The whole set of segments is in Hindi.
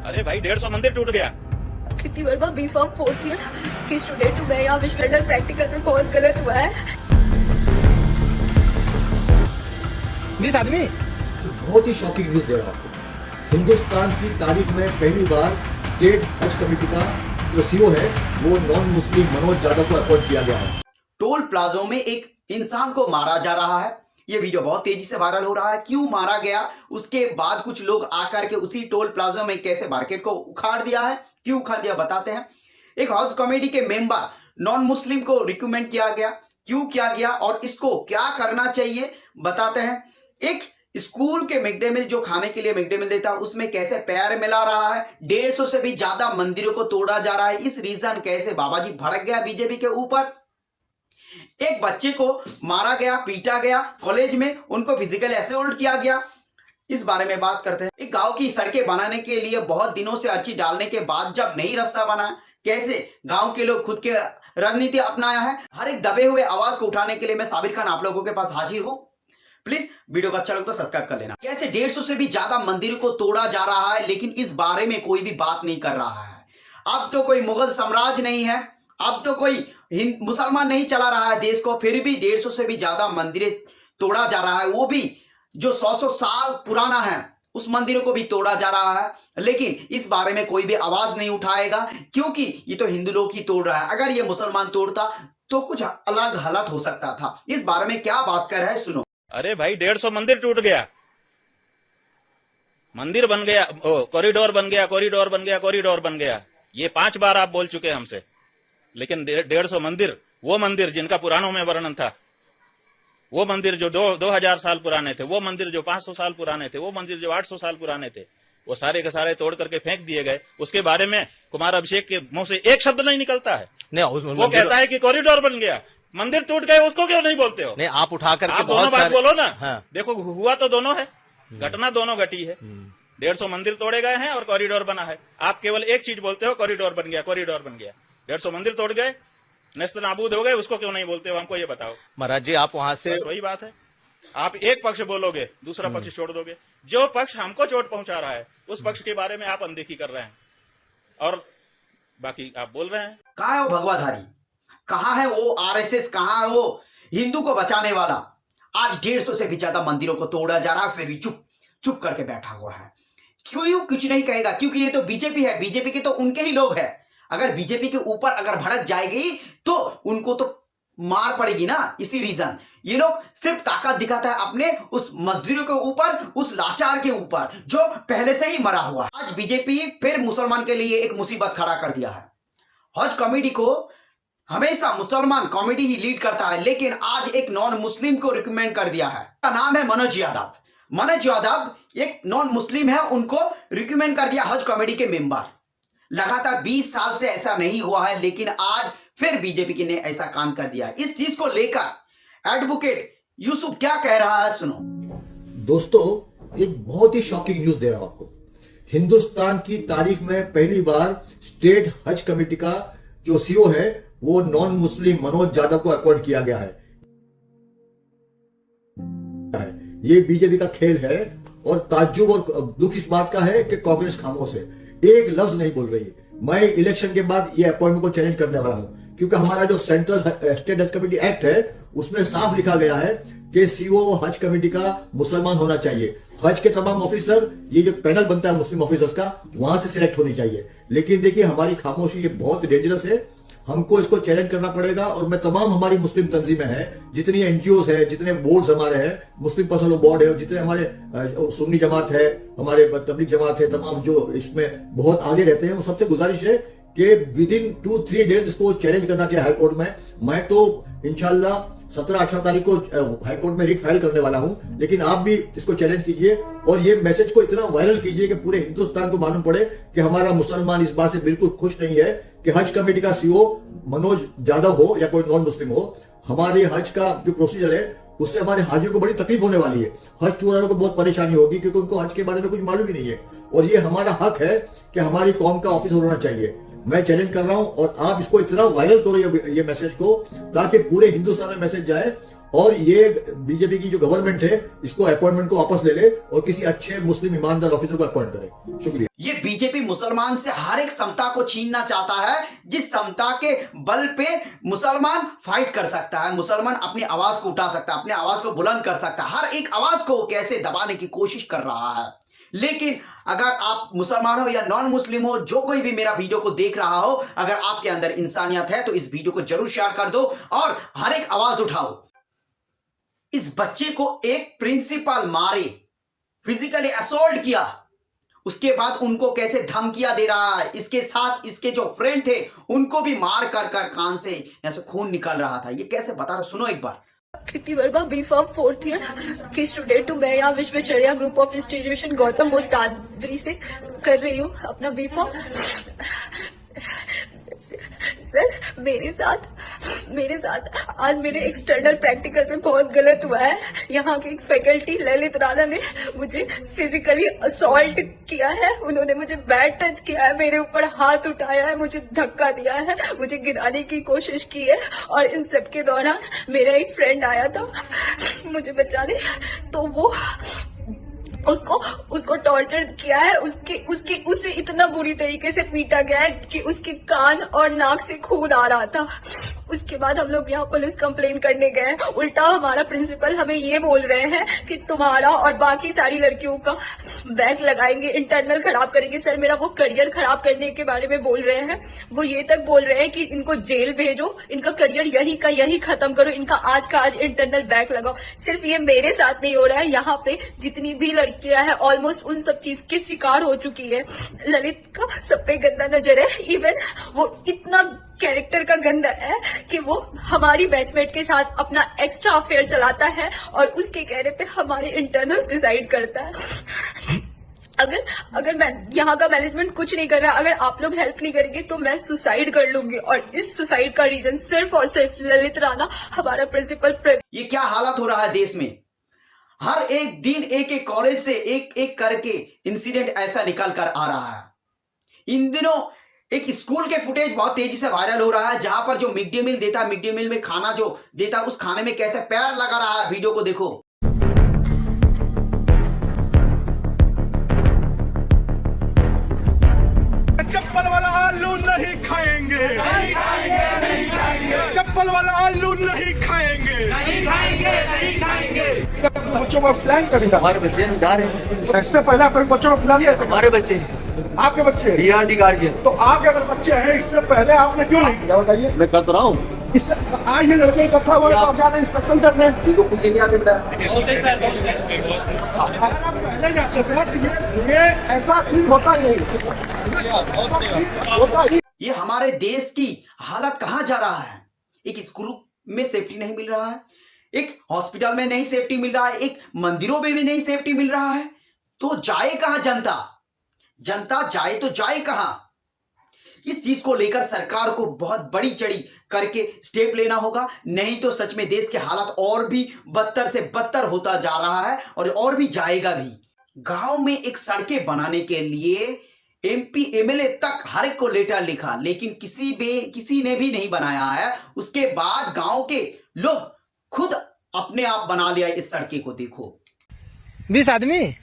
अरे भाई 150 मंदिर टूट गया। कृति वर्मा B.Pharm 4th ईयर की स्टूडेंट हूँ मैं। यहाँ विश्वविद्यालय प्रैक्टिकल में बहुत गलत हुआ है। इस आदमी बहुत ही शॉकिंग न्यूज दे रहा हूँ आपको। हिंदुस्तान की तारीख में पहली बार स्टेट हज कमेटी का जो सीओ है वो नॉन मुस्लिम मनोज यादव को अपॉइंट किया गया है। टोल प्लाजों में एक इंसान को मारा जा रहा है। ये वीडियो बहुत तेजी से वायरल हो रहा है। क्यों मारा गया, उसके बाद कुछ लोग आकर के उसी टोल प्लाजो में कैसे मार्केट को उखाड़ दिया है, क्यों उखाड़ दिया बताते हैं। एक हज कमेटी के मेंबर नॉन मुस्लिम को रिकमेंड किया गया, क्यों किया गया और इसको क्या करना चाहिए बताते हैं। एक स्कूल के मिड डे मील जो खाने के लिए मिड डे मील देता है उसमें कैसे पैर मिला रहा है। 150 से भी ज्यादा मंदिरों को तोड़ा जा रहा है। इस रीजन कैसे बाबाजी भड़क गया बीजेपी के ऊपर। एक बच्चे को मारा गया, पीटा गया, कॉलेज में उनको फिजिकल असॉल्ट किया गया। इस बारे में बात करते हैं। एक गांव की सड़कें बनाने के लिए बहुत दिनों से अर्जी डालने के बाद जब नई रास्ता बना, कैसे गांव के लोग खुद के रणनीति अपनाया है। हर एक दबे हुए आवाज को उठाने के लिए मैं साबिर खान आप लोगों के पास हाजिर हूं। प्लीज वीडियो को अच्छा लगे तो सब्सक्राइब कर लेना। कैसे 150 से भी ज्यादा मंदिरों को तोड़ा जा रहा है लेकिन इस बारे में कोई भी बात नहीं कर रहा है। अब तो कोई मुगल साम्राज्य नहीं है, अब तो कोई मुसलमान नहीं चला रहा है देश को, फिर भी 150 से भी ज्यादा मंदिरें तोड़ा जा रहा है। वो भी जो 100 साल पुराना है उस मंदिरों को भी तोड़ा जा रहा है। लेकिन इस बारे में कोई भी आवाज नहीं उठाएगा क्योंकि ये तो हिंदू लोग ही तोड़ रहा है। अगर ये मुसलमान तोड़ता तो कुछ अलग हालत हो सकता था। इस बारे में क्या बात कर रहा है सुनो। अरे भाई 150 मंदिर टूट गया, मंदिर बन गया, कॉरिडोर बन गया, कॉरिडोर बन गया, कॉरिडोर बन गया। ये 5 बार आप बोल चुके हैं हमसे। लेकिन 150 मंदिर, वो मंदिर जिनका पुराणों में वर्णन था, वो मंदिर जो 2000 साल पुराने थे, वो मंदिर जो 500 साल पुराने थे, वो मंदिर जो 800 साल पुराने थे, वो सारे के सारे तोड़ करके फेंक दिए गए। उसके बारे में कुमार अभिषेक के मुंह से एक शब्द नहीं निकलता है। वो कहता है कि कॉरिडोर बन गया, मंदिर टूट गए, उसको क्यों नहीं बोलते हो? नहीं, आप उठा करके आप दोनों बात बोलो ना। हाँ। देखो हुआ तो दोनों है, घटना दोनों घटी है। 150 मंदिर तोड़े गए हैं और कॉरिडोर बना है। आप केवल एक चीज बोलते हो, कॉरिडोर बन गया, कॉरिडोर बन गया। 150 मंदिर तोड़ गए, नेस्त नाबूद हो गए, उसको क्यों नहीं बोलते हो? हमको ये बताओ महाराज जी। आप वहां से वही बात है। आप एक पक्ष बोलोगे, दूसरा पक्ष छोड़ दोगे। जो पक्ष हमको चोट पहुंचा रहा है उस पक्ष के बारे में आप अनदेखी कर रहे हैं और बाकी आप बोल रहे हैं। कहाँ है वो भगवाधारी, कहाँ है वो आरएसएस, कहाँ है वो हिंदू को बचाने वाला। आज 150 से भी ज्यादा मंदिरों को तोड़ा जा रहा है फिर भी चुप करके बैठा हुआ है। क्यों कुछ नहीं कहेगा? क्योंकि ये तो बीजेपी है, बीजेपी के तो उनके ही लोग हैं। अगर बीजेपी के ऊपर अगर भड़क जाएगी तो उनको तो मार पड़ेगी ना। इसी रीजन ये लोग सिर्फ ताकत दिखाता है अपने उस मजदूरों के ऊपर, उस लाचार के ऊपर जो पहले से ही मरा हुआ। आज बीजेपी फिर मुसलमान के लिए एक मुसीबत खड़ा कर दिया है। हज कमेटी को हमेशा मुसलमान कमेटी ही लीड करता है लेकिन आज एक नॉन मुस्लिम को रिकमेंड कर दिया है। उसका नाम है मनोज यादव। मनोज यादव एक नॉन मुस्लिम है, उनको रिकमेंड कर दिया हज कमेटी के मेंबर। लगातार 20 साल से ऐसा नहीं हुआ है लेकिन आज फिर बीजेपी ने ऐसा काम कर दिया। इस चीज को लेकर एडवोकेट यूसुफ क्या कह रहा है सुनो। दोस्तों, एक बहुत ही शॉकिंग न्यूज दे रहा हूं आपको। हिंदुस्तान की तारीख में पहली बार स्टेट हज कमेटी का जो सीओ है वो नॉन मुस्लिम मनोज यादव को अपॉइंट किया गया है। ये बीजेपी का खेल है और ताज्जुब और दुख इस बात का है कि कांग्रेस खामोश है, एक लफ्ज नहीं बोल रही। मैं इलेक्शन के बाद ये अपॉइंटमेंट को चैलेंज करने वाला हूं क्योंकि हमारा जो सेंट्रल स्टेट हज कमेटी एक्ट है उसमें साफ लिखा गया है कि सीओ हज कमेटी का मुसलमान होना चाहिए। हज के तमाम ऑफिसर, ये जो पैनल बनता है मुस्लिम ऑफिसर्स का, वहां से सिलेक्ट होनी चाहिए। लेकिन देखिए हमारी खामोशी ये बहुत डेंजरस है, हमको इसको चैलेंज करना पड़ेगा। और मैं तमाम हमारी मुस्लिम तंजीमें हैं, जितनी एनजीओज है, जितने बोर्ड्स हमारे हैं, मुस्लिम पर्सनल बोर्ड है, जितने हमारे सुन्नी जमात है, हमारे तबलीग जमात है, तमाम जो इसमें बहुत आगे रहते हैं, वो सबसे गुजारिश है कि विद इन 2-3 डेज इसको चैलेंज करना चाहिए हाईकोर्ट में। मैं तो इंशाल्लाह 17-18 तारीख को हाईकोर्ट में रिट फाइल करने वाला हूं, लेकिन आप भी इसको चैलेंज कीजिए और ये मैसेज को इतना वायरल कीजिए कि पूरे हिंदुस्तान को मालूम पड़े कि हमारा मुसलमान इस बात से बिल्कुल खुश नहीं है कि हज कमेटी का सीओ मनोज यादव हो या कोई नॉन मुस्लिम हो। हमारे हज का जो प्रोसीजर है उससे हमारे हाजियों को बड़ी तकलीफ होने वाली है। हज चोरों को बहुत परेशानी होगी क्योंकि उनको हज के बारे में कुछ मालूम ही नहीं है और ये हमारा हक है कि हमारी कौम का ऑफिसर होना चाहिए। मैं चैलेंज कर रहा हूं और आप इसको इतना वायरल करो ये मैसेज को ताकि पूरे हिंदुस्तान में मैसेज जाए और ये बीजेपी की जो गवर्नमेंट है इसको अपॉइंटमेंट को वापस ले ले और किसी अच्छे मुस्लिम ईमानदार ऑफिसर को अपॉइंट करे। शुक्रिया। ये बीजेपी मुसलमान से हर एक समता को छीनना चाहता है, जिस समता के बल पे मुसलमान फाइट कर सकता है, मुसलमान अपनी आवाज को उठा सकता है, अपनी आवाज को बुलंद कर सकता है। हर एक आवाज को कैसे दबाने की कोशिश कर रहा है। लेकिन अगर आप मुसलमान हो या नॉन मुस्लिम हो, जो कोई भी मेरा वीडियो को देख रहा हो, अगर आपके अंदर इंसानियत है तो इस वीडियो को जरूर शेयर कर दो और हर एक आवाज उठाओ। इस बच्चे को एक प्रिंसिपल मारे, फिजिकली असॉल्ट किया, उसके बाद उनको कैसे धमकियां दे रहा है। इसके साथ इसके जो फ्रेंड थे उनको भी मार कर कर कान से ऐसे खून निकल रहा था। ये कैसे बता रहा, सुनो एक बार। कृति वर्मा B.Pharm 4th ईयर की स्टूडेंट हूँ। मैं यहाँ Visvesvaraya group of institution Gautam Buddha Dadri से कर रही हूँ अपना B.Pharm। सर मेरे साथ आज मेरे एक्सटर्नल प्रैक्टिकल में बहुत गलत हुआ है। यहाँ के एक फैकल्टी ललित राणा ने मुझे फिजिकली असॉल्ट किया है। उन्होंने मुझे बैड टच किया है, मेरे ऊपर हाथ उठाया है, मुझे धक्का दिया है, मुझे गिराने की कोशिश की है। और इन सब के दौरान मेरा एक फ्रेंड आया था मुझे बचाने, तो वो उसको टॉर्चर किया है। उसे इतना बुरी तरीके से पीटा गया है कि उसके कान और नाक से खून आ रहा था। उसके बाद हम लोग यहाँ पुलिस कंप्लेन करने गए। उल्टा हमारा प्रिंसिपल हमें ये बोल रहे हैं कि तुम्हारा और बाकी सारी लड़कियों का बैक लगाएंगे, इंटरनल खराब करेंगे। सर मेरा वो करियर खराब करने के बारे में बोल रहे हैं। वो ये तक बोल रहे हैं कि इनको जेल भेजो, इनका करियर यही का यही खत्म करो, इनका आज का आज इंटरनल बैक लगाओ। सिर्फ ये मेरे साथ नहीं हो रहा है, यहाँ पे जितनी भी लड़कियां हैं ऑलमोस्ट उन सब चीज के शिकार हो चुकी है। ललित का सब पे गंदा नजर है। इवन वो इतना कैरेक्टर का गंदा है कि वो हमारी बैचमेट के साथ अपना एक्स्ट्रा अफेयर चलाता है और उसके कहने पे हमारे इंटरनल्स डिसाइड करता है। अगर मैं यहाँ का मैनेजमेंट कुछ नहीं कर रहा, अगर आप लोग हेल्प नहीं करेंगे तो मैं सुसाइड कर लूंगी। और इस सुसाइड का रीजन सिर्फ और सिर्फ ललित राणा हमारा प्रिंसिपल। ये क्या हालत हो रहा है देश में। हर एक दिन एक एक कॉलेज से एक एक करके इंसिडेंट ऐसा निकल कर आ रहा है। इन दिनों एक स्कूल के फुटेज बहुत तेजी से वायरल हो रहा है, जहां पर जो मिड डे मील देता है, मिड डे मील में खाना जो देता है, उस खाने में कैसे पैर लगा रहा है। वीडियो को देखो। चप्पल वाला आलू नहीं खाएंगे, नहीं खाएंगे, नहीं खाएंगे। चप्पल वाला आलू नहीं खाएंगे, नहीं खाएंगे, नहीं खाएंगे। बच्चों को प्लान करेगा। हमारे बच्चे जा रहे हैं। इससे पहले आपने बच्चों को प्लान किया। हमारे बच्चे, आपके बच्चे DRD गार्जियन। तो आपके अगर बच्चे हैं, इससे पहले आपने क्यों नहीं किया बताइए। मैं कर तो रहा हूँ। इससे आज ये लड़के इकट्ठा हुए तो आप जाने इंस्पेक्शन करने। इनको कुछ नहीं आगे बताया। अगर आप पहले जाते सर, ये ऐसा ठीक होता नहीं, होता ही। ये हमारे देश की हालत कहां जा रहा है। एक स्कूल में सेफ्टी नहीं मिल रहा है, एक हॉस्पिटल में नहीं सेफ्टी मिल रहा है, एक मंदिरों में भी नहीं सेफ्टी मिल रहा है। तो जाए कहां जनता? जनता जाए तो जाए कहां? इस चीज को लेकर सरकार को बहुत बड़ी चढ़ी करके स्टेप लेना होगा, नहीं तो सच में देश के हालात और भी बदतर से बदतर होता जा रहा है और भी जाएगा भी। गांव में एक सड़कें बनाने के लिए MP MLA तक हर एक को लेटर लिखा, लेकिन किसी ने भी नहीं बनाया है। उसके बाद गांव के लोग खुद अपने आप बना लिया इस सड़के को। देखो 20 आदमी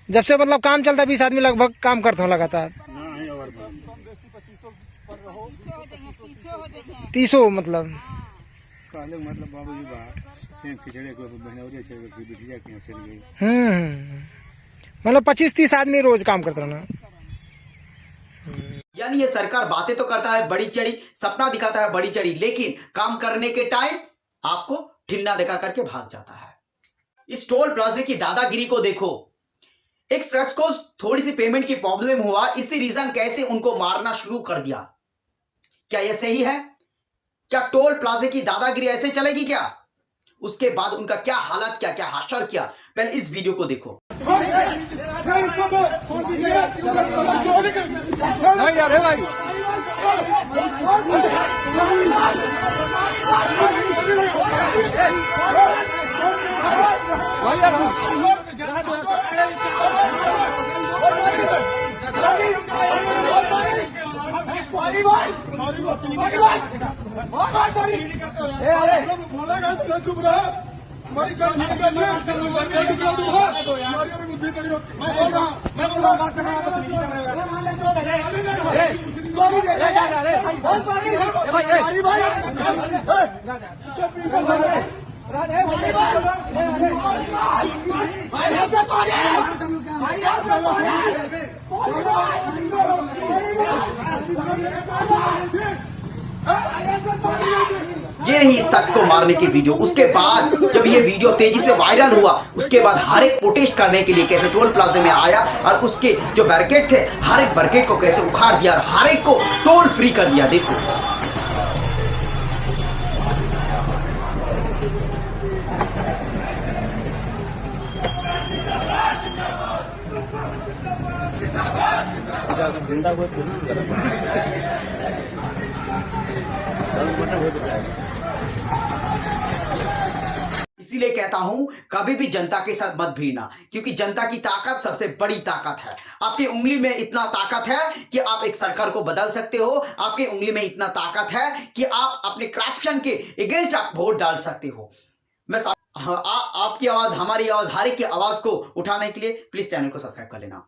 जब से मतलब काम चलता है, 20 आदमी लगभग काम करता हूँ लगातार। 30 मतलब मतलब 25-30 आदमी रोज काम करता ना। यानी ये सरकार बातें तो करता है बड़ी चढ़ी, सपना दिखाता है बड़ी चढ़ी, लेकिन काम करने के टाइम आपको ठिल्ला दिखा करके भाग जाता है। इस टोल प्लाजा की दादागिरी को देखो। एक शख्स को थोड़ी सी पेमेंट की प्रॉब्लम हुआ, इसी रीजन कैसे उनको मारना शुरू कर दिया। क्या यह सही है? क्या टोल प्लाजा की दादागिरी ऐसे चलेगी क्या? उसके बाद उनका क्या हालत, क्या क्या हशर किया, पहले इस वीडियो को देखो। बोलेगा तो चुप रहा। हमारी बुद्धि करी। मैं बोल रहा हूँ बात कर रहा हूँ। ये रही इस शख्स को मारने की वीडियो। उसके बाद जब ये वीडियो तेजी से वायरल हुआ, उसके बाद हर एक प्रोटेस्ट करने के लिए कैसे टोल प्लाजा में आया और उसके जो बैरिकेड थे हर एक बैरिकेड को कैसे उखाड़ दिया और हर एक को टोल फ्री कर दिया। देखो इसीलिए कहता हूं कभी भी जनता के साथ मत भिड़ना, क्योंकि जनता की ताकत सबसे बड़ी ताकत है। आपकी उंगली में इतना ताकत है कि आप एक सरकार को बदल सकते हो। आपकी उंगली में इतना ताकत है कि आप अपने करप्शन के अगेंस्ट आप वोट डाल सकते हो। मैं आपकी आवाज, हमारी आवाज, हर एक की आवाज को उठाने के लिए प्लीज चैनल को सब्सक्राइब कर लेना।